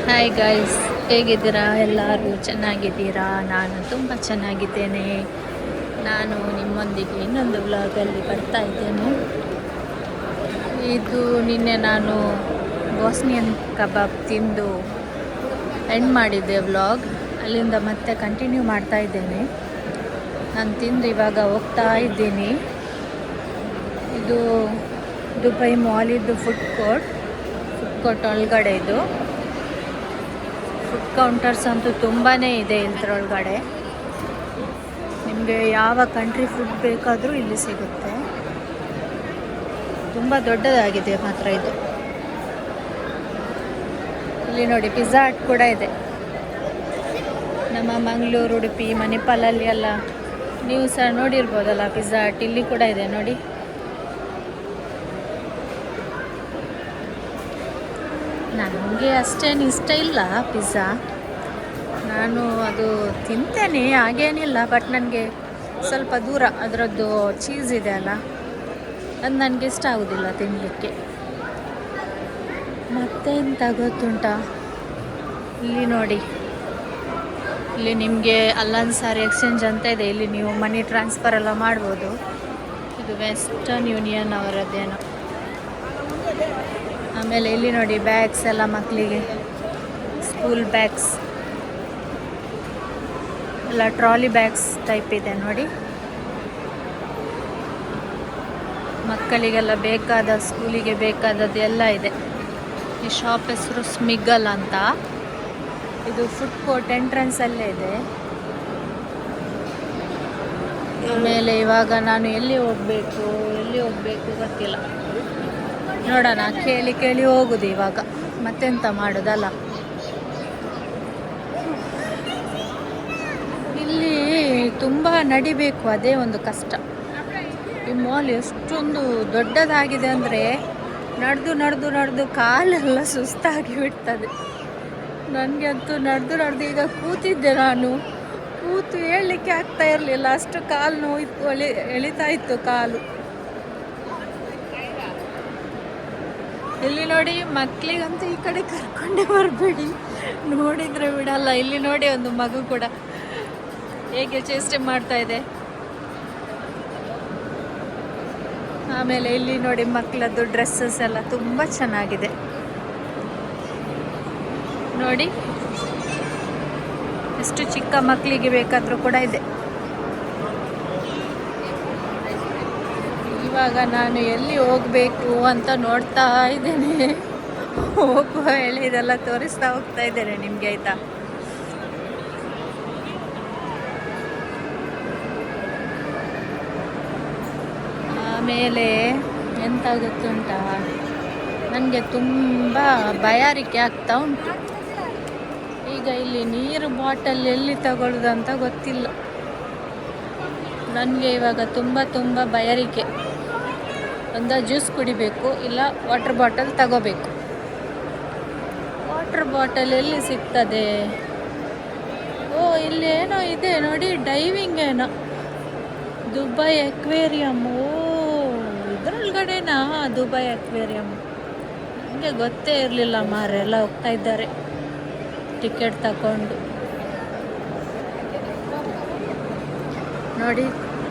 Hi guys, ಹೇಗಿದ್ದೀರಾ? ಎಲ್ಲರೂ ಚೆನ್ನಾಗಿದ್ದೀರಾ? ನಾನು ತುಂಬ ಚೆನ್ನಾಗಿದ್ದೇನೆ. ನಾನು ನಿಮ್ಮೊಂದಿಗೆ ಇನ್ನೊಂದು ವ್ಲಾಗಲ್ಲಿ ಬರ್ತಾ ಇದ್ದೇನೆ. ಇದು ನಿನ್ನೆ ನಾನು ಬಾಸ್ನಿಯನ್ ಕಬಾಬ್ ತಿಂದು ಎಂಡ್ ಮಾಡಿದ್ದೆ ವ್ಲಾಗ್. ಅಲ್ಲಿಂದ ಮತ್ತೆ ಕಂಟಿನ್ಯೂ ಮಾಡ್ತಾ ಇದ್ದೇನೆ. ನಾನು ತಿಂದು ಇವಾಗ ಹೋಗ್ತಾ ಇದ್ದೀನಿ. ಇದು ದುಬೈ ಮಾಲಿದ್ದು ಫುಡ್ ಕೋರ್ಟ್ ಒಳಗಡೆ ಇದು. ಫುಡ್ ಕೌಂಟರ್ಸ್ ಅಂತೂ ತುಂಬಾ ಇದೆ ಇದ್ರೊಳಗಡೆ. ನಿಮಗೆ ಯಾವ ಕಂಟ್ರಿ ಫುಡ್ ಬೇಕಾದರೂ ಇಲ್ಲಿ ಸಿಗುತ್ತೆ. ತುಂಬ ದೊಡ್ಡದಾಗಿದೆ ಮಾತ್ರ ಇದು. ಇಲ್ಲಿ ನೋಡಿ, ಪಿಜ್ಜಾ ಹಟ್ ಕೂಡ ಇದೆ. ನಮ್ಮ ಮಂಗಳೂರು, ಉಡುಪಿ, ಮಣಿಪಾಲಲ್ಲಿ ಎಲ್ಲ ನೀವು ಸಹ ನೋಡಿರ್ಬೋದಲ್ಲ ಪಿಜ್ಜಾ ಹಟ್. ಇಲ್ಲಿ ಕೂಡ ಇದೆ ನೋಡಿ. ನನಗೆ ಅಷ್ಟೇನು ಇಷ್ಟ ಇಲ್ಲ ಪಿಜ್ಜಾ. ನಾನು ಅದು ತಿಂತೇನೆ, ಹಾಗೇನಿಲ್ಲ. ಬಟ್ ನನಗೆ ಸ್ವಲ್ಪ ದೂರ ಅದರದ್ದು ಚೀಸ್ ಇದೆ ಅಲ್ಲ, ಅದು ನನಗೆ ಇಷ್ಟ ಆಗೋದಿಲ್ಲ ತಿನ್ನಲಿಕ್ಕೆ. ಮತ್ತೆಂತ ಗೊತ್ತುಂಟಾ, ಇಲ್ಲಿ ನೋಡಿ, ಇಲ್ಲಿ ನಿಮಗೆ ಅಲ್ಲನ್ಸಾರಿ ಎಕ್ಸ್ಚೇಂಜ್ ಅಂತ ಇದೆ. ಇಲ್ಲಿ ನೀವು ಮನಿ ಟ್ರಾನ್ಸ್ಫರ್ ಎಲ್ಲ ಮಾಡ್ಬೋದು. ಇದು ವೆಸ್ಟರ್ನ್ ಯೂನಿಯನ್ ಅವರದ್ದೇನೋ. ಆಮೇಲೆ ಇಲ್ಲಿ ನೋಡಿ, ಬ್ಯಾಗ್ಸ್ ಎಲ್ಲ ಮಕ್ಕಳಿಗೆ, ಸ್ಕೂಲ್ ಬ್ಯಾಗ್ಸ್ ಎಲ್ಲ, ಟ್ರಾಲಿ ಬ್ಯಾಗ್ಸ್ ಟೈಪ್ ಇದೆ ನೋಡಿ. ಮಕ್ಕಳಿಗೆಲ್ಲ ಬೇಕಾದ, ಸ್ಕೂಲಿಗೆ ಬೇಕಾದದ್ದು ಎಲ್ಲ ಇದೆ. ಈ ಶಾಪ್ ಹೆಸರು ಸ್ಮಿಗಲ್ ಅಂತ. ಇದು ಫುಡ್ ಕೋರ್ಟ್ ಎಂಟ್ರೆನ್ಸ್ ಅಲ್ಲೇ ಇದೆ. ಆಮೇಲೆ ಇವಾಗ ನಾನು ಎಲ್ಲಿ ಹೋಗಬೇಕು ಗೊತ್ತಿಲ್ಲ. ನೋಡೋಣ, ಕೇಳಿ ಹೋಗುದು ಇವಾಗ. ಮತ್ತೆಂತ ಮಾಡೋದಲ್ಲ. ಇಲ್ಲಿ ತುಂಬ ನಡಿಬೇಕು, ಅದೇ ಒಂದು ಕಷ್ಟ. ಈ ಮಾಲ್ ಎಷ್ಟೊಂದು ದೊಡ್ಡದಾಗಿದೆ ಅಂದರೆ ನಡೆದು ಕಾಲೆಲ್ಲ ಸುಸ್ತಾಗಿ ಬಿಡ್ತದೆ. ನನಗೆ ಅಂತೂ ನಡೆದು ಈಗ ಕೂತಿದ್ದೆ. ನಾನು ಕೂತು ಹೇಳಲಿಕ್ಕೆ ಆಗ್ತಾ ಇರಲಿಲ್ಲ, ಅಷ್ಟು ಕಾಲು ನೋವು ಎಳಿತಾ ಇತ್ತು ಕಾಲು. ಇಲ್ಲಿ ನೋಡಿ, ಮಕ್ಕಳಿಗಂತೂ ಈ ಕಡೆ ಕರ್ಕೊಂಡೇ ಬರಬೇಡಿ, ನೋಡಿದರೆ ಬಿಡಲ್ಲ. ಇಲ್ಲಿ ನೋಡಿ, ಒಂದು ಮಗು ಕೂಡ ಹೇಗೆ ಚೇಷ್ಟೆ ಮಾಡ್ತಾ ಇದೆ. ಆಮೇಲೆ ಇಲ್ಲಿ ನೋಡಿ, ಮಕ್ಕಳದ್ದು ಡ್ರೆಸ್ಸಸ್ ಎಲ್ಲ ತುಂಬ ಚೆನ್ನಾಗಿದೆ ನೋಡಿ. ಎಷ್ಟು ಚಿಕ್ಕ ಮಕ್ಕಳಿಗೆ ಬೇಕಾದರೂ ಕೂಡ ಇದೆ. ಇವಾಗ ನಾನು ಎಲ್ಲಿ ಹೋಗಬೇಕು ಅಂತ ನೋಡ್ತಾ ಇದ್ದೇನೆ. ಹೋಗುವ ಹೇಳಿ ಇದೆಲ್ಲ ತೋರಿಸ್ತಾ ಹೋಗ್ತಾ ಇದ್ದೇನೆ ನಿಮಗೆ, ಆಯಿತಾ? ಆಮೇಲೆ ಎಂತ ಗೊತ್ತುಂಟಾ, ನನಗೆ ತುಂಬ ಬಾಯಾರಿಕೆ ಆಗ್ತಾ ಉಂಟು. ಈಗ ಇಲ್ಲಿ ನೀರು ಬಾಟಲ್ ಎಲ್ಲಿ ತಗೊಳ್ಳೋದಂತ ಗೊತ್ತಿಲ್ಲ. ನನಗೆ ಇವಾಗ ತುಂಬ ಬಾಯಾರಿಕೆ. ಒಂದು ಜ್ಯೂಸ್ ಕುಡಿಬೇಕು, ಇಲ್ಲ ವಾಟರ್ ಬಾಟಲ್ ತಗೋಬೇಕು. ವಾಟರ್ ಬಾಟಲ್ ಎಲ್ಲಿ ಸಿಗ್ತದೆ? ಓ, ಇಲ್ಲಿ ಏನೋ ಇದೆ ನೋಡಿ, ಡೈವಿಂಗ್ ಏನೋ, ದುಬೈ ಅಕ್ವೇರಿಯಂ. ಓ, ಇದರೊಳಗಡೆನಾ ದುಬೈ ಅಕ್ವೇರಿಯಂ? ನನಗೆ ಗೊತ್ತೇ ಇರಲಿಲ್ಲ ಮಾರೆ. ಎಲ್ಲ ಹೋಗ್ತಾ ಇದ್ದಾರೆ ಟಿಕೆಟ್ ತಗೊಂಡು. ನೋಡಿ,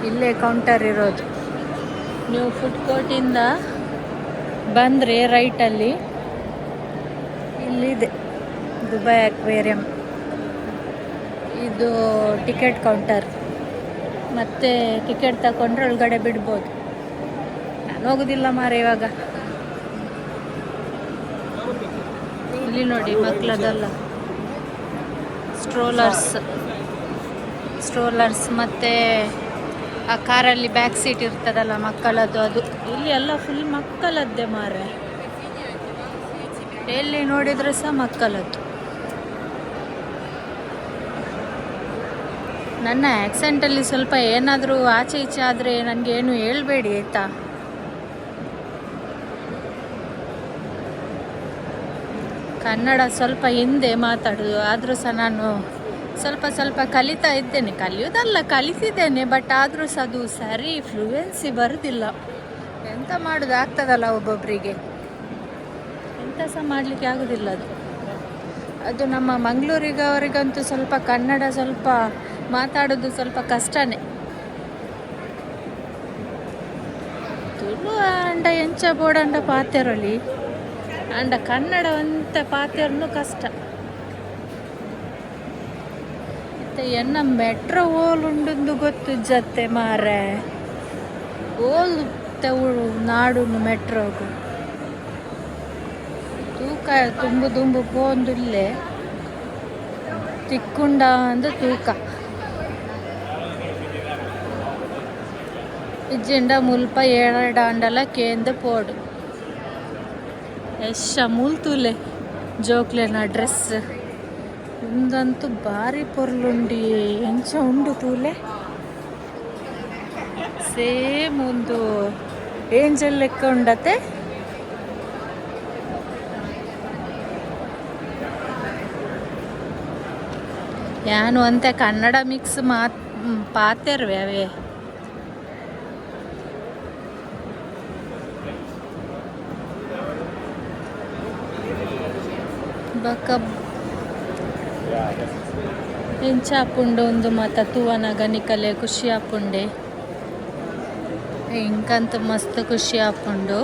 ಇಲ್ಲೇ ಕೌಂಟರ್ ಇರೋದು. ನೀವು ಫುಡ್ ಕೋರ್ಟಿಂದ ಬಂದರೆ ರೈಟಲ್ಲಿ ಇಲ್ಲಿದೆ ದುಬೈ ಅಕ್ವೇರಿಯಂ. ಇದು ಟಿಕೆಟ್ ಕೌಂಟರ್. ಮತ್ತು ಟಿಕೆಟ್ ತಗೊಂಡ್ರೆ ಒಳಗಡೆ ಬಿಡ್ಬೋದು. ನಾನು ಹೋಗೋದಿಲ್ಲ ಮಾರೆ ಇವಾಗ. ಇಲ್ಲಿ ನೋಡಿ, ಮಕ್ಕಳದಲ್ಲ ಸ್ಟ್ರೋಲರ್ಸ್ ಮತ್ತು ಆ ಕಾರಲ್ಲಿ ಬ್ಯಾಕ್ ಸೀಟ್ ಇರ್ತದಲ್ಲ ಮಕ್ಕಳದ್ದು, ಅದು. ಇಲ್ಲಿ ಎಲ್ಲ ಫುಲ್ ಮಕ್ಕಳದ್ದೇ ಮಾರೆ. ಎಲ್ಲಿ ನೋಡಿದರೆ ಸಹ ಮಕ್ಕಳದ್ದು. ನನ್ನ ಆ್ಯಕ್ಸೆಂಟಲ್ಲಿ ಸ್ವಲ್ಪ ಏನಾದರೂ ಆಚೆ ಈಚೆ ಆದರೆ ನನಗೇನು ಹೇಳಬೇಡಿ, ಆಯಿತಾ? ಕನ್ನಡ ಸ್ವಲ್ಪ ಹಿಂದೆ ಮಾತಾಡೋದು, ಆದರೂ ಸಹ ನಾನು ಸ್ವಲ್ಪ ಕಲಿತಾ ಇದ್ದೇನೆ. ಕಲಿಯೋದಲ್ಲ, ಕಲಿತಿದ್ದೇನೆ. ಬಟ್ ಆದರೂ ಸಹ ಅದು ಸರಿ ಫ್ಲೂಯೆನ್ಸಿ ಬರೋದಿಲ್ಲ. ಎಂತ ಮಾಡೋದು, ಆಗ್ತದಲ್ಲ ಒಬ್ಬೊಬ್ಬರಿಗೆ. ಎಂತ ಸಹ ಮಾಡಲಿಕ್ಕೆ ಆಗೋದಿಲ್ಲ ಅದು. ಅದು ನಮ್ಮ ಮಂಗಳೂರಿಗವರಿಗಂತೂ ಸ್ವಲ್ಪ ಕನ್ನಡ ಸ್ವಲ್ಪ ಮಾತಾಡೋದು ಸ್ವಲ್ಪ ಕಷ್ಟನೇ. ತುಳು ಅಂಡ ಎಂಚ ಬೋಡಂಡ ಪಾತೆರೊಲಿ ಅಂಡ ಕನ್ನಡ ಅಂತ ಪಾತೆರನು ಕಷ್ಟ. ಮತ್ತೆ ಎನ್ನ ಮೆಟ್ರೋ ಓಲುಂಡು ಗೊತ್ತು ಜತ್ತೆ ಮಾರೆ ಓಲ್ ನಾಡು ಮೆಟ್ರೋಗು ತೂಕ ತುಂಬು ದುಂಬು ಪೋಂದುಲ್ಲೆ ತಿಕ್ಕುಂಡ ಅಂದ ತೂಕ ಇಜ್ಜಿಂಡ ಮುಲ್ಪ ಏಳಾಂಡಲ ಕೇಂದ ಪೋಡು ಎಷ್ಟ ಮೂಲ್ತುಲೆ ಜೋಕ್ಲೆನ ಡ್ರೆಸ್ ಒಂದಂತೂ ಭಾರಿ ಪೊರ್ಲುಂಡಿ ಎಂಚ ಉಂಡು ತೂಲೆ ಸೇಮ್ ಒಂದು ಏಂಜಲ್ ಲೆಕ್ಕ ಉಂಡತೆ. ಯಾನು ಅಂತೆ ಕನ್ನಡ ಮಿಕ್ಸ್ ಪಾತೆರ್ವೆ ಅವೇ ಬಕ ಎಂಚ ಆಪುಂಡು ಒಂದು ಮಾತ ತೂವನಾಗ ನಿಕಲೆ ಖುಷಿ ಆಪುಂಡೆ ಇಂಕಂತ ಮಸ್ತ್ ಖುಷಿ ಆಪುಂಡು.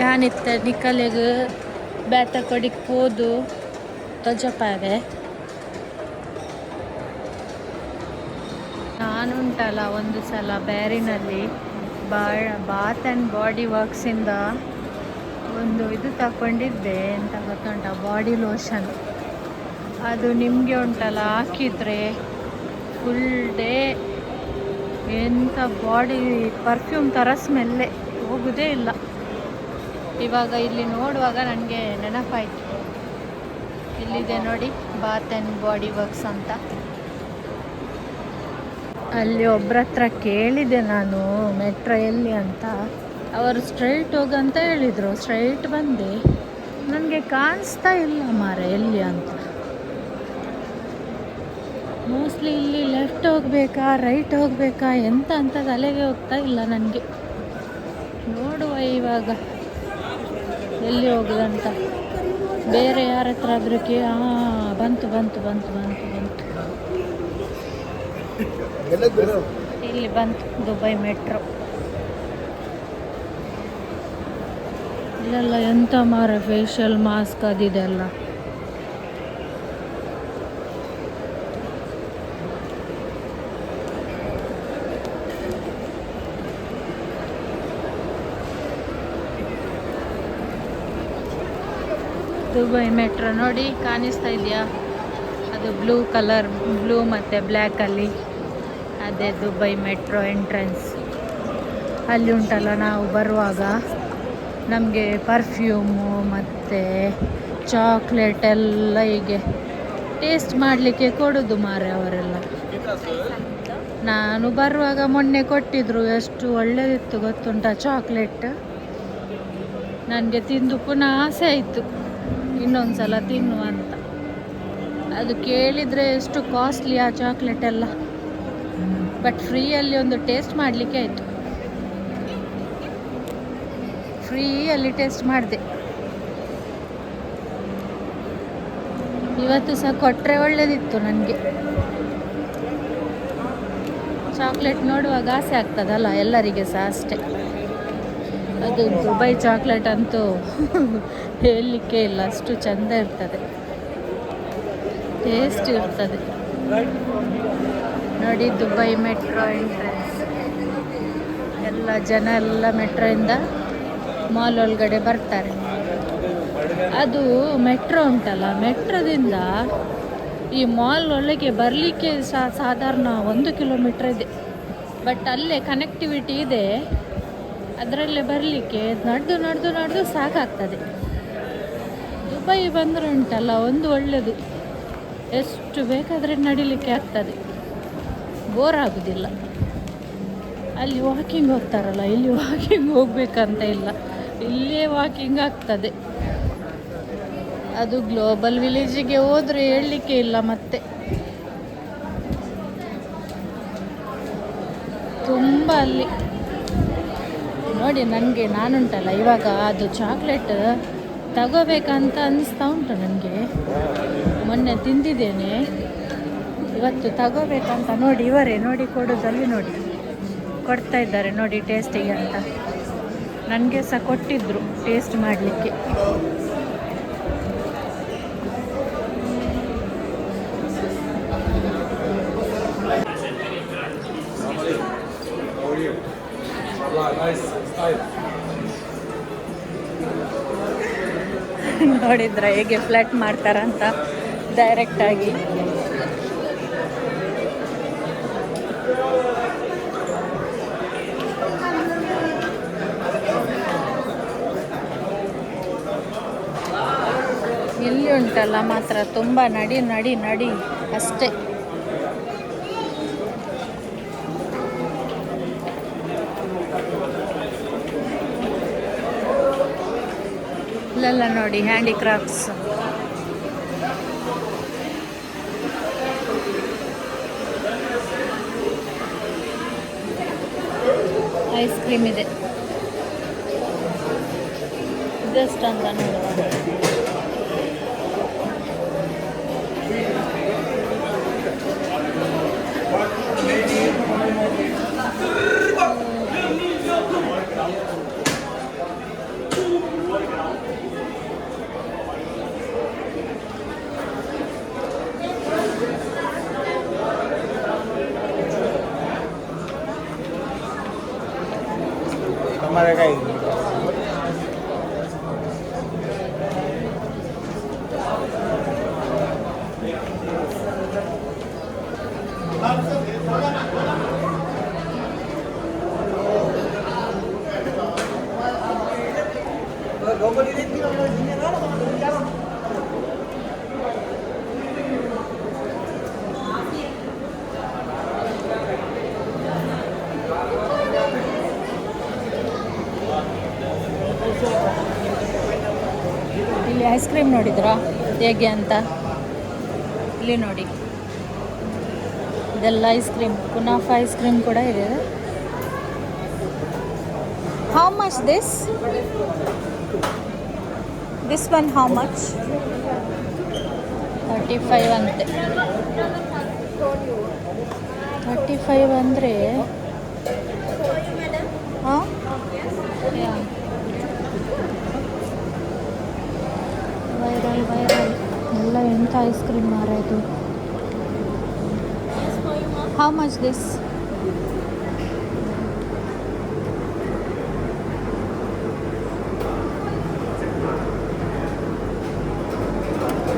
ಯಾನಿತ್ತ ನಿಕಲೆಗ್ ಬ್ಯಾತ ಕೊಡಿಕ್ ಹೋದು ತೊಜಪಾವೆ. ನಾನುಂಟಲ್ಲ ಒಂದು ಸಲ ಬ್ಯಾರಿನಲ್ಲಿ ಬಾತ್ ಆ್ಯಂಡ್ ಬಾಡಿ ವರ್ಕ್ಸಿಂದ ಒಂದು ಇದು ತಗೊಂಡಿದ್ದೆ, ಎಂತ ಗೊತ್ತುಂಟ, ಬಾಡಿ ಲೋಷನ್. ಅದು ನಿಮಗೆ ಉಂಟಲ್ಲ ಹಾಕಿದರೆ ಫುಲ್ ಡೇ ಎಂಥ ಬಾಡಿ ಪರ್ಫ್ಯೂಮ್ ಥರ ಸ್ಮೆಲ್ಲೇ ಹೋಗೋದೇ ಇಲ್ಲ. ಇವಾಗ ಇಲ್ಲಿ ನೋಡುವಾಗ ನನಗೆ ನೆನಪಾಯಿತು, ಇಲ್ಲಿದೆ ನೋಡಿ ಬಾತ್ ಆ್ಯಂಡ್ ಬಾಡಿ ವರ್ಕ್ಸ್ ಅಂತ. ಅಲ್ಲಿ ಒಬ್ಬರ ಹತ್ರ ಕೇಳಿದೆ ನಾನು ಮೆಟ್ರೋ ಎಲ್ಲಿ ಅಂತ. ಅವರು ಸ್ಟ್ರೈಟ್ ಹೋಗಂತ ಹೇಳಿದರು. ಸ್ಟ್ರೈಟ್ ಬಂದೆ, ನನಗೆ ಕಾಣಿಸ್ತಾ ಇಲ್ಲ ಮಾರೆ ಎಲ್ಲಿ ಅಂತ. ಮೋಸ್ಟ್ಲಿ ಇಲ್ಲಿ ಲೆಫ್ಟ್ ಹೋಗಬೇಕಾ ರೈಟ್ ಹೋಗಬೇಕಾ ಎಂತ ಅಂತ ತಲೆಗೆ ಹೋಗ್ತಾ ಇಲ್ಲ ನನಗೆ. ನೋಡುವ ಇವಾಗ ಎಲ್ಲಿ ಹೋಗುದಂತ. ಬೇರೆ ಯಾರ ಹತ್ರ ಆದರೂ ಬಂತು ಬಂತು ಬಂತು ಬಂತು ಬಂತು ಇಲ್ಲಿ ಬಂತು ದುಬೈ ಮೆಟ್ರೋ. ಇಲ್ಲೆಲ್ಲ ಎಂತ ಮಾರ ಫೇಶಿಯಲ್ ಮಾಸ್ಕ್ ಅದಿದೆಲ್ಲ. ದುಬೈ ಮೆಟ್ರೋ ನೋಡಿ ಕಾಣಿಸ್ತಾ ಇದೆಯಾ? ಅದು ಬ್ಲೂ ಕಲರ್, ಬ್ಲೂ ಮತ್ತು ಬ್ಲ್ಯಾಕಲ್ಲಿ ಅದೇ ದುಬೈ ಮೆಟ್ರೋ ಎಂಟ್ರೆನ್ಸ್. ಅಲ್ಲಿ ಉಂಟಲ್ಲ, ನಾವು ಬರುವಾಗ ನಮಗೆ ಪರ್ಫ್ಯೂಮು ಮತ್ತು ಚಾಕ್ಲೇಟ್ ಎಲ್ಲ ಹೀಗೆ ಟೇಸ್ಟ್ ಮಾಡಲಿಕ್ಕೆ ಕೊಡೋದು ಮಾರೆ ಅವರೆಲ್ಲ. ನಾನು ಬರುವಾಗ ಮೊನ್ನೆ ಕೊಟ್ಟಿದ್ರು, ಎಷ್ಟು ಒಳ್ಳೆದಿತ್ತು ಗೊತ್ತುಂಟ ಚಾಕ್ಲೇಟ್. ನನಗೆ ತಿಂದು ಪುನಃ ಆಸೆ ಆಯಿತು ಇನ್ನೊಂದು ಸಲ ತಿನ್ನುವ ಅಂತ. ಅದು ಕೇಳಿದರೆ ಎಷ್ಟು ಕಾಸ್ಟ್ಲಿ ಆ ಚಾಕ್ಲೇಟ್ ಎಲ್ಲ, ಬಟ್ ಫ್ರೀಯಲ್ಲಿ ಒಂದು ಟೇಸ್ಟ್ ಮಾಡಲಿಕ್ಕೆ ಆಯಿತು. ಫ್ರೀಯಲ್ಲಿ ಟೇಸ್ಟ್ ಮಾಡಿದೆ. ಇವತ್ತು ಸಹ ಕೊಟ್ಟರೆ ಒಳ್ಳೆದಿತ್ತು ನನಗೆ. ಚಾಕ್ಲೇಟ್ ನೋಡುವಾಗ ಆಸೆ ಆಗ್ತದಲ್ಲ ಎಲ್ಲರಿಗೆ ಸಹ ಅಷ್ಟೇ. ಅದು ದುಬೈ ಚಾಕ್ಲೇಟ್ ಅಂತೂ ಹೇಳಲಿಕ್ಕೆ ಇಲ್ಲ, ಅಷ್ಟು ಚೆಂದ ಇರ್ತದೆ, ಟೇಸ್ಟ್ ಇರ್ತದೆ. ನೋಡಿ ದುಬೈ ಮೆಟ್ರೋ ಎಂಟ್ರೆನ್ಸ್. ಎಲ್ಲ ಜನ ಎಲ್ಲ ಮೆಟ್ರೋಯಿಂದ ಮಾಲ್ ಒಳಗಡೆ ಬರ್ತಾರೆ. ಅದು ಮೆಟ್ರೋ ಉಂಟಲ್ಲ, ಮೆಟ್ರೋದಿಂದ ಈ ಮಾಲ್ ಒಳಗೆ ಬರಲಿಕ್ಕೆ ಸಾಧಾರಣ 1 ಕಿಲೋಮೀಟ್ರ್ ಇದೆ. ಬಟ್ ಅಲ್ಲೇ ಕನೆಕ್ಟಿವಿಟಿ ಇದೆ, ಅದರಲ್ಲೇ ಬರಲಿಕ್ಕೆ ನಡೆದು ಸಾಕಾಗ್ತದೆ. ದುಬೈ ಬಂದರೆ ಉಂಟಲ್ಲ ಒಂದು ಒಳ್ಳೆಯದು, ಎಷ್ಟು ಬೇಕಾದರೆ ನಡಿಲಿಕ್ಕೆ ಆಗ್ತದೆ, ಬೋರ್ ಆಗೋದಿಲ್ಲ. ಅಲ್ಲಿ ವಾಕಿಂಗ್ ಹೋಗ್ತಾರಲ್ಲ, ಇಲ್ಲಿ ವಾಕಿಂಗ್ ಹೋಗ್ಬೇಕಂತ ಇಲ್ಲ, ಇಲ್ಲೇ ವಾಕಿಂಗ್ ಆಗ್ತದೆ. ಅದು ಗ್ಲೋಬಲ್ ವಿಲೇಜಿಗೆ ಹೋದರೆ ಹೇಳಲಿಕ್ಕೆ ಇಲ್ಲ. ಮತ್ತೆ ತುಂಬ ಅಲ್ಲಿ ನೋಡಿ. ನನಗೆ ನಾನುಂಟಲ್ಲ ಇವಾಗ ಅದು ಚಾಕ್ಲೇಟ್ ತಗೋಬೇಕಂತ ಅನ್ನಿಸ್ತಾ ಉಂಟು ನನಗೆ. ಮೊನ್ನೆ ತಿಂದಿದ್ದೇನೆ, ಇವತ್ತು ತಗೋಬೇಕಂತ. ನೋಡಿ ಇವರೇ ನೋಡಿ ಕೊಡೋದಲ್ಲಿ ನೋಡಿ ಕೊಡ್ತಾ ಇದ್ದಾರೆ ನೋಡಿ ಟೇಸ್ಟಿಗೆ ಅಂತ. ನನಗೆ ಸಹ ಕೊಟ್ಟಿದ್ದರು ಟೇಸ್ಟ್ ಮಾಡಲಿಕ್ಕೆ. ನೋಡಿದ್ರ ಹೇಗೆ ಫ್ಲಟ್ ಮಾಡ್ತಾರಂತ ಡೈರೆಕ್ಟಾಗಿ. ಇಲ್ಲಿ ಉಂಟಲ್ಲ ಮಾತ್ರ ತುಂಬ ನಡಿ ನಡಿ ನಡಿ ಅಷ್ಟೇ. ಇಲ್ಲೆಲ್ಲ ನೋಡಿ ಹ್ಯಾಂಡಿಕ್ರಾಫ್ಟ್ಸ್. ಐಸ್ ಕ್ರೀಮ್ ಇದೆ ಜಸ್ಟ್ ಅಂತ ನೋಡುವ. ಇಲ್ಲಿ ಐಸ್ ಕ್ರೀಮ್ ನೋಡಿದ್ರಾ ಹೇಗೆ ಅಂತ? ಇಲ್ಲಿ ನೋಡಿ, ಇದೆಲ್ಲ ice cream. Kunafa ice cream ಕೂಡ ಇದೆ. How much this one how much? 35 ಅಂತೆ. 35 ಅಂದರೆ ಹಾಂ, ವೈರಲ್ ಎಲ್ಲ ಎಂಥ ಐಸ್ ಕ್ರೀಮ್ ಮಾರಾಯಿತು. How much this?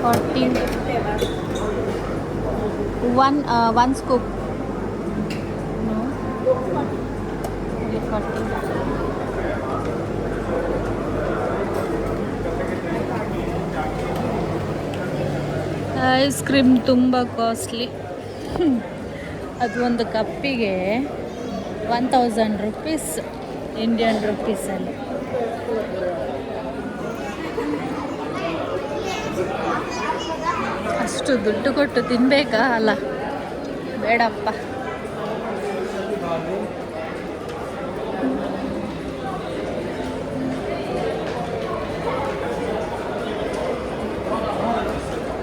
40. One scoop. No. Only 40. Ice cream ತುಂಬ ಕಾಸ್ಟ್ಲಿ. ಅದು ಒಂದು ಕಪ್ಪಿಗೆ 1000 ರುಪೀಸ್ ಇಂಡಿಯನ್ ರುಪೀಸಲ್ಲಿ. ಅಷ್ಟು ದುಡ್ಡು ಕೊಟ್ಟು ತಿನ್ನಬೇಕಾ? ಅಲ್ಲ, ಬೇಡಪ್ಪ.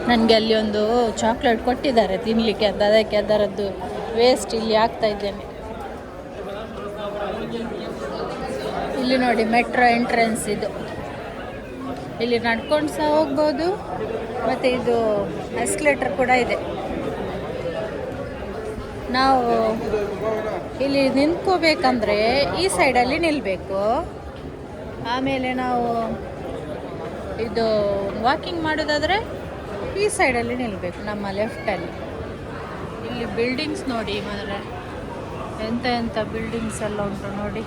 ನನಗೆ ಅಲ್ಲಿ ಒಂದು ಚಾಕ್ಲೇಟ್ ಕೊಟ್ಟಿದ್ದಾರೆ ತಿನ್ನಲಿಕ್ಕೆ, ಅದಕ್ಕೆ ಅದರದ್ದು ವೇಸ್ಟ್ ಇಲ್ಲಿ ಆಗ್ತಾ ಇದ್ದೇನೆ. ಇಲ್ಲಿ ನೋಡಿ ಮೆಟ್ರೋ ಎಂಟ್ರೆನ್ಸ್ ಇದು. ಇಲ್ಲಿ ನಡ್ಕೊಂಡು ಸಹ ಹೋಗ್ಬೋದು, ಮತ್ತು ಇದು ಎಸ್ಕಲೇಟರ್ ಕೂಡ ಇದೆ. ನಾವು ಇಲ್ಲಿ ನಿಂತ್ಕೋಬೇಕಂದ್ರೆ ಈ ಸೈಡಲ್ಲಿ ನಿಲ್ಲಬೇಕು. ಆಮೇಲೆ ನಾವು ಇದು ವಾಕಿಂಗ್ ಮಾಡೋದಾದರೆ ಈ ಸೈಡಲ್ಲಿ ನಿಲ್ಲಬೇಕು, ನಮ್ಮ ಲೆಫ್ಟಲ್ಲಿ. ಇಲ್ಲಿ ಬಿಲ್ಡಿಂಗ್ಸ್ ನೋಡಿ ಮಾತ್ರ, ಎಂಥ ಬಿಲ್ಡಿಂಗ್ಸ್ ಎಲ್ಲ ಉಂಟು ನೋಡಿ.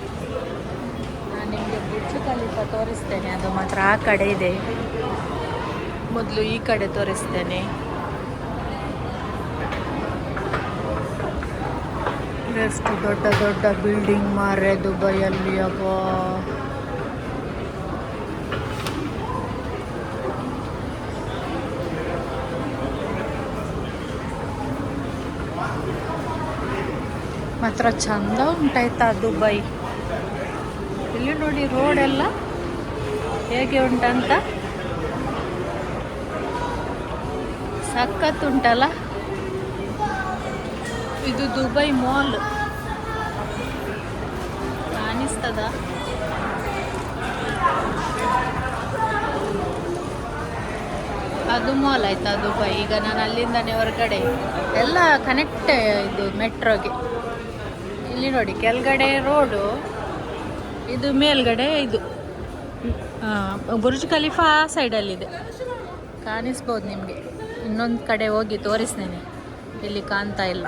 ನಾನು ನಿಮಗೆ ಬುರ್ಜ್ ಖಲೀಫಾ ತೋರಿಸ್ತೇನೆ, ಅದು ಮಾತ್ರ ಆ ಕಡೆ ಇದೆ. ಮೊದಲು ಈ ಕಡೆ ತೋರಿಸ್ತೇನೆ. ಎಷ್ಟು ದೊಡ್ಡ ದೊಡ್ಡ ಬಿಲ್ಡಿಂಗ್ ಮಾರ್ರೆ ದುಬೈಯಲ್ಲಿ. ಅಬ್ಬಾ, ಮಾತ್ರ ಚಂದ ಉಂಟಾಯ್ತಾ ದುಬೈ. ಇಲ್ಲಿ ನೋಡಿ ರೋಡೆಲ್ಲ ಹೇಗೆ ಉಂಟಂತ, ಸಖತ್ ಉಂಟಲ್ಲ. ಇದು ದುಬೈ ಮಾಲ್ ಕಾಣಿಸ್ತದ. ಅದು ಮಾಲ್ ಆಯ್ತಾ ದುಬೈ. ಈಗ ನಾನು ಅಲ್ಲಿಂದನೇ ಹೊರಗಡೆ ಎಲ್ಲ ಕನೆಕ್ಟ್ ಇದು ಮೆಟ್ರೋಗೆ. ಇಲ್ಲಿ ನೋಡಿ ಕೆಳಗಡೆ ರೋಡು, ಇದು ಮೇಲ್ಗಡೆ ಇದು ಬುರ್ಜ್ ಖಲೀಫಾ ಆ ಸೈಡಲ್ಲಿದೆ, ಕಾಣಿಸ್ಬೋದು ನಿಮಗೆ. ಇನ್ನೊಂದು ಕಡೆ ಹೋಗಿ ತೋರಿಸ್ತೇನೆ, ಇಲ್ಲಿ ಕಾಣ್ತಾ ಇಲ್ಲ.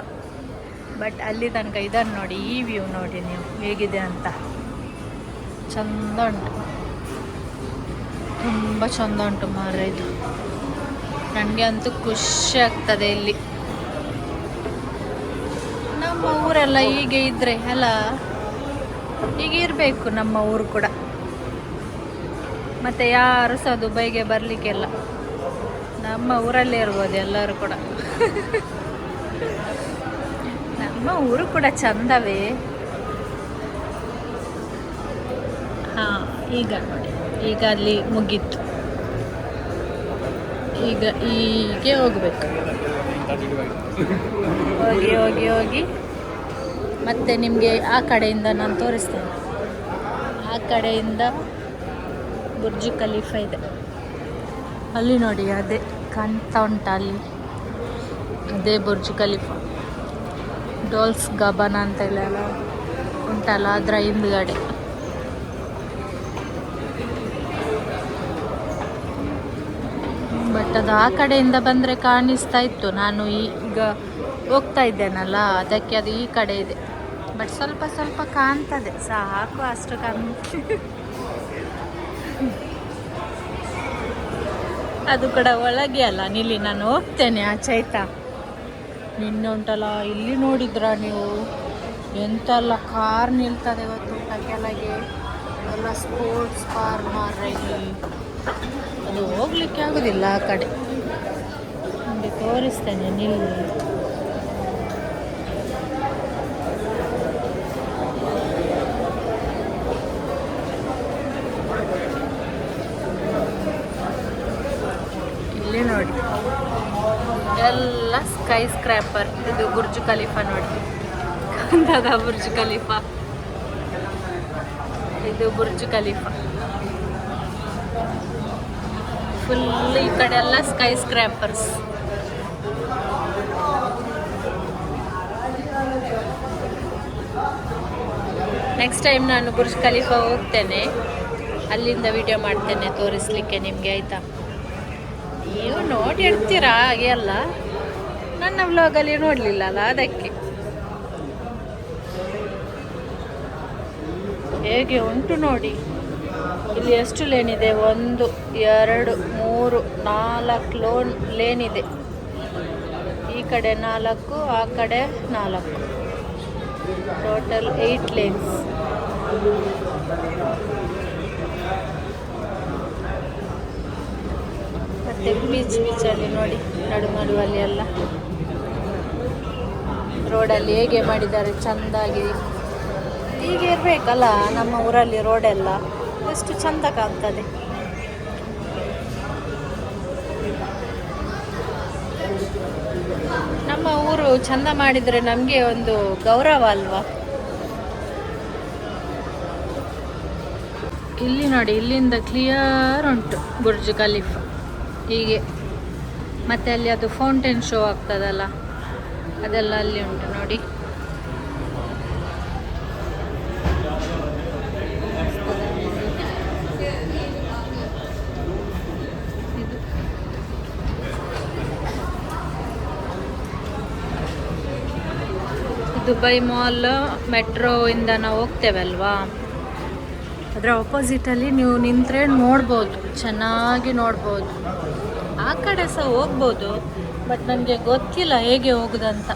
ಬಟ್ ಅಲ್ಲಿ ತನಕ ಇದನ್ನು ನೋಡಿ, ಈ ವ್ಯೂ ನೋಡಿ ನೀವು ಹೇಗಿದೆ ಅಂತ. ಚಂದ ಉಂಟು, ತುಂಬ ಚಂದ ಉಂಟು ಮಾರ ಇದು. ನನಗೆ ಅಂತೂ ಖುಷಿ ಆಗ್ತದೆ ಇಲ್ಲಿ. ನಮ್ಮ ಊರೆಲ್ಲ ಹೀಗೆ ಇದ್ರೆ ಅಲ್ಲ, ಹೀಗೆ ಇರಬೇಕು ನಮ್ಮ ಊರು ಕೂಡ. ಮತ್ತು ಯಾರು ಸಹ ದುಬೈಗೆ ಬರಲಿಕ್ಕೆಲ್ಲ, ನಮ್ಮ ಊರಲ್ಲೇ ಇರ್ಬೋದು ಎಲ್ಲರೂ ಕೂಡ. ನಮ್ಮ ಊರು ಕೂಡ ಚಂದವೇ. ಹಾಂ, ಈಗ ನೋಡಿ, ಈಗ ಅಲ್ಲಿ ಮುಗೀತು. ಈಗ ಹೀಗೆ ಹೋಗಬೇಕು, ಹೋಗಿ ಹೋಗಿ ಹೋಗಿ ಮತ್ತೆ ನಿಮಗೆ ಆ ಕಡೆಯಿಂದ ನಾನು ತೋರಿಸ್ತೇನೆ. ಆ ಕಡೆಯಿಂದ ಬುರ್ಜ್ ಖಲೀಫಾ ಇದೆ, ಅಲ್ಲಿ ನೋಡಿ ಅದೇ ಕಾಣ್ತಾ ಉಂಟ, ಅಲ್ಲಿ ಅದೇ ಬುರ್ಜ್ ಖಲೀಫಾ. ಡಾಲ್ಸ್ ಗಬಾನ ಅಂತ ಇಲ್ಲ ಉಂಟಲ್ಲ, ಅದರ ಹಿಂದ್ಗಡೆ. ಬಟ್ ಅದು ಆ ಕಡೆಯಿಂದ ಬಂದರೆ ಕಾಣಿಸ್ತಾ ಇತ್ತು. ನಾನು ಈಗ ಹೋಗ್ತಾ ಇದ್ದೇನಲ್ಲ, ಅದಕ್ಕೆ ಅದು ಈ ಕಡೆ ಇದೆ. ಬಟ್ ಸ್ವಲ್ಪ ಸ್ವಲ್ಪ ಕಾಣ್ತದೆ, ಸಾಕು ಅಷ್ಟು ಅದು ಕೂಡ ಒಳಗೆ ಅಲ್ಲ. ನಿಲ್ಲಿ ನಾನು ಹೋಗ್ತೇನೆ ಆಚೆ ಆಯ್ತಾ. ನಿನ್ನೆ ಉಂಟಲ್ಲ, ಇಲ್ಲಿ ನೋಡಿದ್ರ ನೀವು, ಎಂತೆಲ್ಲ ಕಾರ್ ನಿಲ್ತದೆ ಗೊತ್ತುಂಟ ಕೆಳಗೆ, ಎಲ್ಲ ಸ್ಪೋರ್ಟ್ಸ್ ಕಾರ್ ಮಾರ್ರೆ. ಅದು ಹೋಗ್ಲಿಕ್ಕೆ ಆಗೋದಿಲ್ಲ ಆ ಕಡೆ. ನಿಮಗೆ ತೋರಿಸ್ತೇನೆ ನಿಲ್ಲಿ. ಇಲ್ಲಿ ನೋಡಿ ಎಲ್ಲ ಸ್ಕೈ ಸ್ಕ್ರ್ಯಾಪರ್. ಇದು ಬುರ್ಜ್ ಖಲೀಫಾ ನೋಡಿ, ಕಂದದ ಬುರ್ಜ್ ಖಲೀಫಾ. ಇದು ಬುರ್ಜ್ ಖಲೀಫಾ ಫುಲ್. ಈ ಕಡೆ ಎಲ್ಲ ಸ್ಕೈ ಸ್ಕ್ರ್ಯಾಪರ್ಸ್. ನೆಕ್ಸ್ಟ್ ಟೈಮ್ ನಾನು ಬುರ್ಜ್ ಖಲೀಫಾ ಹೋಗ್ತೇನೆ, ಅಲ್ಲಿಂದ ವಿಡಿಯೋ ಮಾಡ್ತೇನೆ ತೋರಿಸ್ಲಿಕ್ಕೆ ನಿಮಗೆ, ಆಯಿತಾ. ನೀವು ನೋಡಿ ಇಡ್ತೀರಾ ಹಾಗೆ ಅಲ್ಲ, ನನ್ನ ವ್ಲಾಗಲ್ಲಿ ನೋಡಲಿಲ್ಲ ಅಲ್ಲ, ಅದಕ್ಕೆ. ಹೇಗೆ ಉಂಟು ನೋಡಿ. ಇಲ್ಲಿ ಎಷ್ಟು ಲೇನ್ ಇದೆ? 1 2 3 4 ಲೇನ್ ಇದೆ. ಈ ಕಡೆ 4, ಆ ಕಡೆ 4, ಟೋಟಲ್ 8 ಲೇನ್ಸ್. ಮತ್ತು ಬೀಚಲ್ಲಿ ನೋಡಿ, ನಡುವಲ್ಲಿ ಎಲ್ಲ ರೋಡಲ್ಲಿ ಹೇಗೆ ಮಾಡಿದ್ದಾರೆ ಚೆಂದಾಗಿ. ಹೀಗೆ ಇರಬೇಕಲ್ಲ ನಮ್ಮ ಊರಲ್ಲಿ ರೋಡೆಲ್ಲ, ಎಷ್ಟು ಚಂದ ಕಾಣ್ತದೆ. ನಮ್ಮ ಊರು ಚಂದ ಮಾಡಿದರೆ ನಮಗೆ ಒಂದು ಗೌರವ ಅಲ್ವಾ. ಇಲ್ಲಿ ನೋಡಿ, ಇಲ್ಲಿಂದ ಕ್ಲಿಯರ್ ಉಂಟು ಬುರ್ಜ್ ಖಲೀಫಾ ಹೀಗೆ. ಮತ್ತು ಅಲ್ಲಿ ಅದು ಫೌಂಟೇನ್ ಶೋ ಆಗ್ತದಲ್ಲ, ಅದೆಲ್ಲ ಅಲ್ಲಿ ಉಂಟು ನೋಡಿ. ದುಬೈ ಮಾಲ್ ಮೆಟ್ರೋ ಇಂದ ನಾವು ಹೋಗ್ತೇವೆ ಅಲ್ವಾ, ಅದರ ಆಪೋಸಿಟಲ್ಲಿ ನೀವು ನಿಂತರೆ ನೋಡ್ಬೋದು, ಚೆನ್ನಾಗಿ ನೋಡ್ಬೋದು. ಆ ಕಡೆ ಸಹ ಹೋಗ್ಬೋದು, ಬಟ್ ನನಗೆ ಗೊತ್ತಿಲ್ಲ ಹೇಗೆ ಹೋಗೋದಂತ.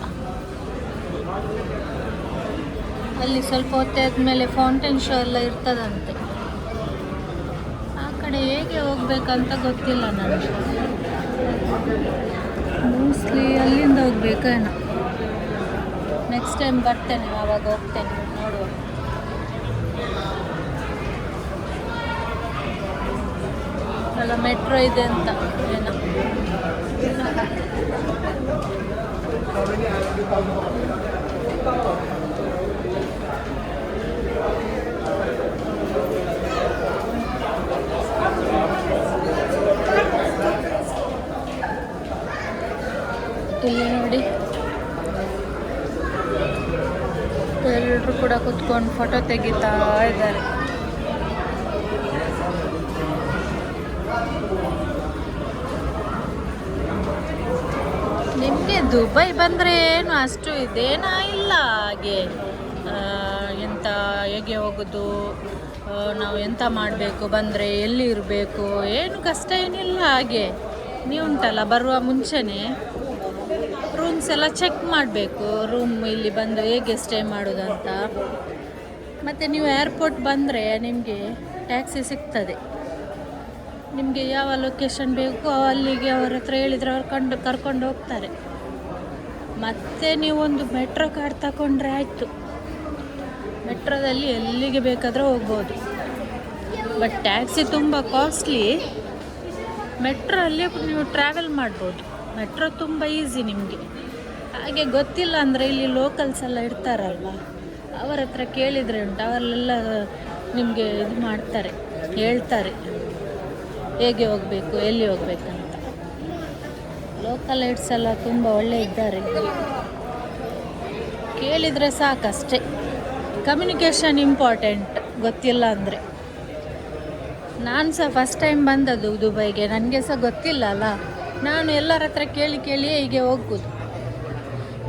ಅಲ್ಲಿ ಸ್ವಲ್ಪ ಹೊತ್ತಾದ್ಮೇಲೆ ಫೌಂಟೇನ್ ಶೋ ಎಲ್ಲ ಇರ್ತದಂತೆ. ಆ ಕಡೆ ಹೇಗೆ ಹೋಗ್ಬೇಕಂತ ಗೊತ್ತಿಲ್ಲ ನನಗೆ. ಮೋಸ್ಟ್ಲಿ ಅಲ್ಲಿಂದ ಹೋಗ್ಬೇಕೇನೋ. ನೆಕ್ಸ್ಟ್ ಟೈಮ್ ಬರ್ತೇನೆ, ಆವಾಗ ಹೋಗ್ತೇನೆ, ನೋಡುವ. ಅಲ್ಲ ಮೆಟ್ರೋ ಇದೆ ಅಂತ ಏನೋ. ಇಲ್ಲಿ ನೋಡಿ ಎಲ್ಲರೂ ಕೂಡ ಕುತ್ಕೊಂಡು ಫೋಟೋ ತೆಗಿತಾ ಇದ್ದಾರೆ. ನಿಮಗೆ ದುಬೈ ಬಂದರೆ ಏನು ಅಷ್ಟು ಇದೇನಾ ಇಲ್ಲ ಹಾಗೆ ಎಂತ ಹೇಗೆ ಹೋಗೋದು, ನಾವು ಎಂತ ಮಾಡಬೇಕು, ಬಂದರೆ ಎಲ್ಲಿ ಇರಬೇಕು, ಏನು ಕಷ್ಟ ಏನಿಲ್ಲ. ಹಾಗೆ ನೀವು ಉಂಟಲ್ಲ ಬರುವ ಮುಂಚೆನೇ ರೂಮ್ಸ್ ಎಲ್ಲ ಚೆಕ್ ಮಾಡಬೇಕು, ರೂಮ್ ಇಲ್ಲಿ ಬಂದು ಹೇಗೆ ಸ್ಟೇ ಮಾಡೋದಂತ. ಮತ್ತು ನೀವು ಏರ್ಪೋರ್ಟ್ ಬಂದರೆ ನಿಮಗೆ ಟ್ಯಾಕ್ಸಿ ಸಿಗ್ತದೆ. ನಿಮಗೆ ಯಾವ ಲೊಕೇಶನ್ ಬೇಕೋ ಅಲ್ಲಿಗೆ ಅವ್ರ ಹತ್ರ ಹೇಳಿದರೆ ಅವ್ರು ಕರ್ಕೊಂಡು ಹೋಗ್ತಾರೆ. ಮತ್ತು ನೀವೊಂದು ಮೆಟ್ರೋ ಕಾರ್ಡ್ ತಗೊಂಡ್ರೆ ಆಯಿತು, ಮೆಟ್ರೋದಲ್ಲಿ ಎಲ್ಲಿಗೆ ಬೇಕಾದರೂ ಹೋಗ್ಬೋದು. ಬಟ್ ಟ್ಯಾಕ್ಸಿ ತುಂಬ ಕಾಸ್ಟ್ಲಿ. ಮೆಟ್ರೋ ಅಲ್ಲಿ ನೀವು ಟ್ರಾವೆಲ್ ಮಾಡ್ಬೋದು. ಮೆಟ್ರೋ ತುಂಬ ಈಸಿ ನಿಮಗೆ. ಹಾಗೆ ಗೊತ್ತಿಲ್ಲ ಅಂದರೆ ಇಲ್ಲಿ ಲೋಕಲ್ಸ್ ಎಲ್ಲ ಇರ್ತಾರಲ್ವ, ಅವರ ಹತ್ರ ಕೇಳಿದರೆ ಉಂಟು, ಅವರೆಲ್ಲ ನಿಮಗೆ ಇದು ಮಾಡ್ತಾರೆ, ಹೇಳ್ತಾರೆ ಹೇಗೆ ಹೋಗಬೇಕು, ಎಲ್ಲಿ ಹೋಗಬೇಕಂತ. ಲೋಕಲ್ ಐಡ್ಸ್ ಎಲ್ಲ ತುಂಬ ಒಳ್ಳೆ ಇದ್ದಾರೆ, ಕೇಳಿದರೆ ಸಾಕಷ್ಟೇ. ಕಮ್ಯುನಿಕೇಷನ್ ಇಂಪಾರ್ಟೆಂಟ್, ಗೊತ್ತಿಲ್ಲ ಅಂದರೆ. ನಾನು ಸಹ ಫಸ್ಟ್ ಟೈಮ್ ಬಂದದ್ದು ದುಬೈಗೆ, ನನಗೆ ಸಹ ಗೊತ್ತಿಲ್ಲ ಅಲ್ಲ. ನಾನು ಎಲ್ಲರ ಹತ್ರ ಕೇಳಿಯೇ ಹೀಗೆ ಹೋಗೋದು.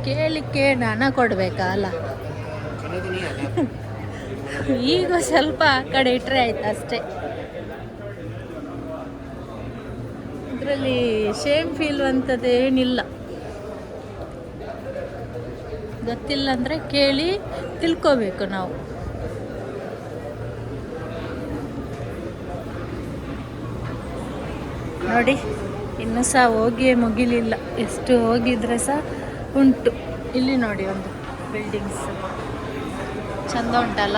ಕೇಳಿಕ್ಕೆ ಹಣ ಕೊಡಬೇಕಾ ಅಲ್ಲ. ಈಗ ಸ್ವಲ್ಪ ಆ ಕಡೆ ಇಟ್ಟರೆ ಆಯ್ತು ಅಷ್ಟೇ. ಇದರಲ್ಲಿ ಶೇಮ್ ಫೀಲ್ ಅಂಥದ್ದು ಏನಿಲ್ಲ. ಗೊತ್ತಿಲ್ಲ ಅಂದರೆ ಕೇಳಿ ತಿಳ್ಕೋಬೇಕು ನಾವು. ನೋಡಿ ಇನ್ನೂ ಸಹ ಹೋಗಿಯೇ ಮುಗಿಲಿಲ್ಲ, ಎಷ್ಟು ಹೋಗಿದ್ರೆ ಸಹ ಉಂಟು. ಇಲ್ಲಿ ನೋಡಿ ಒಂದು ಬಿಲ್ಡಿಂಗ್ಸ್ ಚಂದ ಉಂಟಲ್ಲ.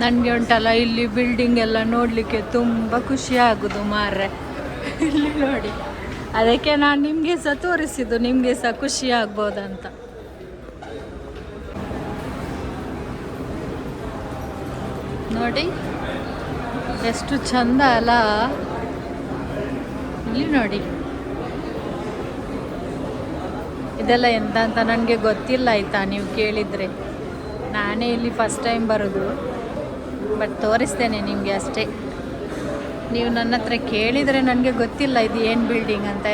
ನನಗೆ ಉಂಟಲ್ಲ ಇಲ್ಲಿ ಬಿಲ್ಡಿಂಗ್ ಎಲ್ಲ ನೋಡಲಿಕ್ಕೆ ತುಂಬ ಖುಷಿ ಆಗೋದು ಮಾರ್ರೆ. ಇಲ್ಲಿ ನೋಡಿ, ಅದಕ್ಕೆ ನಾನು ನಿಮಗೆ ಸಹ ತೋರಿಸಿದ್ದು, ನಿಮಗೆ ಸಹ ಖುಷಿ ಆಗ್ಬೋದಂತ. ನೋಡಿ ಎಷ್ಟು ಚಂದ ಅಲ್ಲ. ಇಲ್ಲಿ ನೋಡಿ, ಇದೆಲ್ಲ ಎಂತ ಅಂತ ನನಗೆ ಗೊತ್ತಿಲ್ಲ ಆಯಿತಾ, ನೀವು ಕೇಳಿದರೆ. ನಾನೇ ಇಲ್ಲಿ ಫಸ್ಟ್ ಟೈಮ್ ಬರೋದು, ಬಟ್ ತೋರಿಸ್ತೇನೆ ನಿಮಗೆ ಅಷ್ಟೇ. ನೀವು ನನ್ನ ಹತ್ರ ಕೇಳಿದರೆ ನನಗೆ ಗೊತ್ತಿಲ್ಲ ಇದು ಏನು ಬಿಲ್ಡಿಂಗ್ ಅಂತ.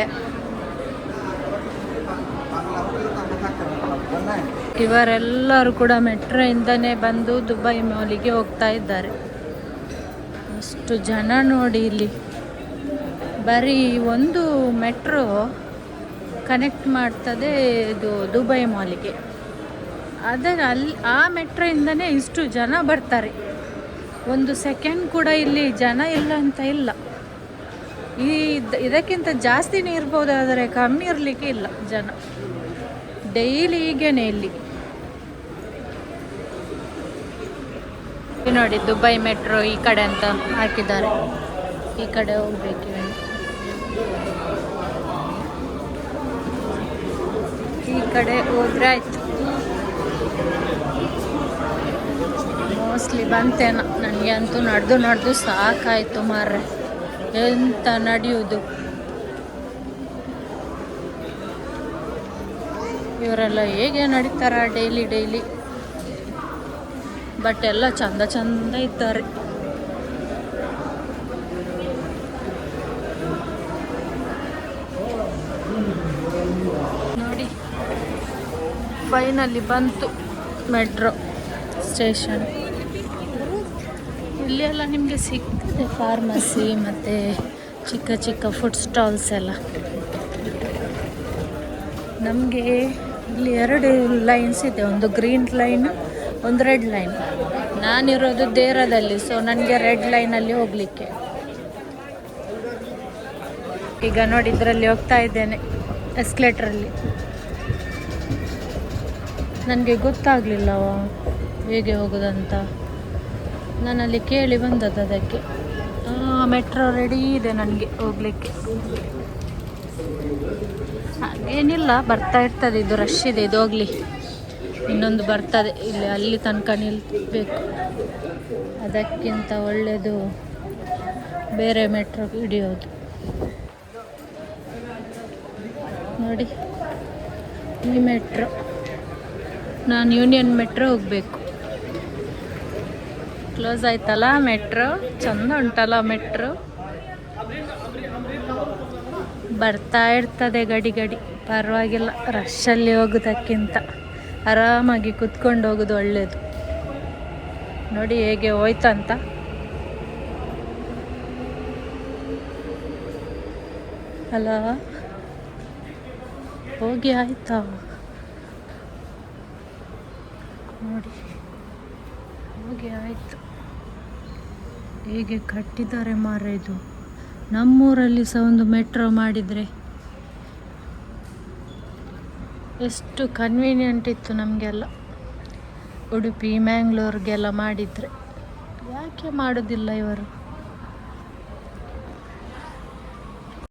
ಇವರೆಲ್ಲರೂ ಕೂಡ ಮೆಟ್ರೋಯಿಂದನೇ ಬಂದು ದುಬೈ ಮಾಲಿಗೆ ಹೋಗ್ತಾ ಇದ್ದಾರೆ. ಅಷ್ಟು ಜನ ನೋಡಿ ಇಲ್ಲಿ. ಬರೀ ಒಂದು ಮೆಟ್ರೋ ಕನೆಕ್ಟ್ ಮಾಡ್ತದೆ ಇದು ದುಬೈ ಮಾಲಿಗೆ. ಆ ಮೆಟ್ರೋಯಿಂದನೇ ಇಷ್ಟು ಜನ ಬರ್ತಾರೆ. ಒಂದು ಸೆಕೆಂಡ್ ಕೂಡ ಇಲ್ಲಿ ಜನ ಇಲ್ಲ ಅಂತ ಇಲ್ಲ. ಇದಕ್ಕಿಂತ ಜಾಸ್ತಿನೇ ಇರ್ಬೋದು, ಆದರೆ ಕಮ್ಮಿ ಇರಲಿಕ್ಕೆ ಇಲ್ಲ ಜನ. ಡೈಲಿ ಹೀಗೇನೆ ಇಲ್ಲಿ. ನೋಡಿ ದುಬೈ ಮೆಟ್ರೋ ಈ ಕಡೆ ಅಂತ ಹಾಕಿದ್ದಾರೆ, ಈ ಕಡೆ ಹೋಗ್ಬೇಕು. ಈ ಕಡೆ ಹೋದ್ರೆ ಆಯ್ತು. ಮೋಸ್ಟ್ಲಿ ಬಂತೇನ. ನನಗೆ ಅಂತೂ ನಡೆದು ಸಾಕಾಯಿತು ಮಾರ್ರೆ, ಎಂತ ನಡೆಯುವುದು. ಇವರೆಲ್ಲ ಹೇಗೆ ನಡೀತಾರ ಡೈಲಿ. ಬಟ್ ಎಲ್ಲ ಚಂದ ಇದ್ದಾರೆ. ನೋಡಿ ಫೈನಲಿ ಬಂತು ಮೆಟ್ರೋ ಸ್ಟೇಷನ್. ಇಲ್ಲಿ ಎಲ್ಲ ನಿಮಗೆ ಸಿಗ್ತದೆ ಫಾರ್ಮಸಿ ಮತ್ತು ಚಿಕ್ಕ ಫುಡ್ ಸ್ಟಾಲ್ಸ್ ಎಲ್ಲ. ನಮಗೆ ಇಲ್ಲಿ 2 ಲೈನ್ಸ್ ಇದೆ, ಒಂದು ಗ್ರೀನ್ ಲೈನ್, ಒಂದು ರೆಡ್ ಲೈನ್. ನಾನಿರೋದು ದೇರದಲ್ಲಿ, ಸೊ ನನಗೆ ರೆಡ್ ಲೈನಲ್ಲಿ ಹೋಗಲಿಕ್ಕೆ. ಈಗ ನೋಡಿ ಇದರಲ್ಲಿ ಹೋಗ್ತಾ ಇದ್ದೇನೆ, ಎಸ್ಕಲೇಟ್ರಲ್ಲಿ. ನನಗೆ ಗೊತ್ತಾಗಲಿಲ್ಲ ಹೇಗೆ ಹೋಗೋದಂತ. ನಾನಲ್ಲಿ ಕೇಳಿ ಬಂದದ್ದು ಅದಕ್ಕೆ. ಮೆಟ್ರೋ ರೆಡಿ ಇದೆ ನನಗೆ ಹೋಗಲಿಕ್ಕೆ. ಹಾಗೇನಿಲ್ಲ, ಬರ್ತಾ ಇರ್ತದೆ. ಇದು ರಶ್ ಇದೆ, ಇದು ಹೋಗಲಿ. ಇನ್ನೊಂದು ಬರ್ತದೆ ಇಲ್ಲಿ, ಅಲ್ಲಿ ತನಕ ನಿಲ್ಬೇಕು. ಅದಕ್ಕಿಂತ ಒಳ್ಳೆಯದು ಬೇರೆ ಮೆಟ್ರೋ ಹಿಡಿಯೋದು. ನೋಡಿ ಈ ಮೆಟ್ರೋ, ನಾನು ಯೂನಿಯನ್ ಮೆಟ್ರೋ ಹೋಗಬೇಕು. ಕ್ಲೋಸ್ ಆಯ್ತಲ್ಲ ಮೆಟ್ರೋ, ಚಂದ ಉಂಟಲ್ಲ ಮೆಟ್ರೋ. ಬರ್ತಾ ಇರ್ತದೆ ಗಡಿ ಗಡಿ, ಪರವಾಗಿಲ್ಲ. ರಶಲ್ಲಿ ಹೋಗೋದಕ್ಕಿಂತ ಆರಾಮಾಗಿ ಕುತ್ಕೊಂಡು ಹೋಗೋದು ಒಳ್ಳೆಯದು. ನೋಡಿ ಹೇಗೆ ಹೋಯ್ತಂತ. ಅಲ್ಲ, ಹೋಗಿ ಆಯ್ತಾ ನೋಡಿ, ಹೋಗಿ ಆಯಿತು. ಹೇಗೆ ಕಟ್ಟಿದ್ದಾರೆ ಮಾರ್ರೆ ಇದು. ನಮ್ಮೂರಲ್ಲಿ ಸಹ ಒಂದು ಮೆಟ್ರೋ ಮಾಡಿದರೆ ಎಷ್ಟು ಕನ್ವೀನಿಯೆಂಟ್ ಇತ್ತು ನಮಗೆಲ್ಲ. ಉಡುಪಿ ಮ್ಯಾಂಗ್ಳೂರಿಗೆಲ್ಲ ಮಾಡಿದರೆ, ಯಾಕೆ ಮಾಡೋದಿಲ್ಲ ಇವರು?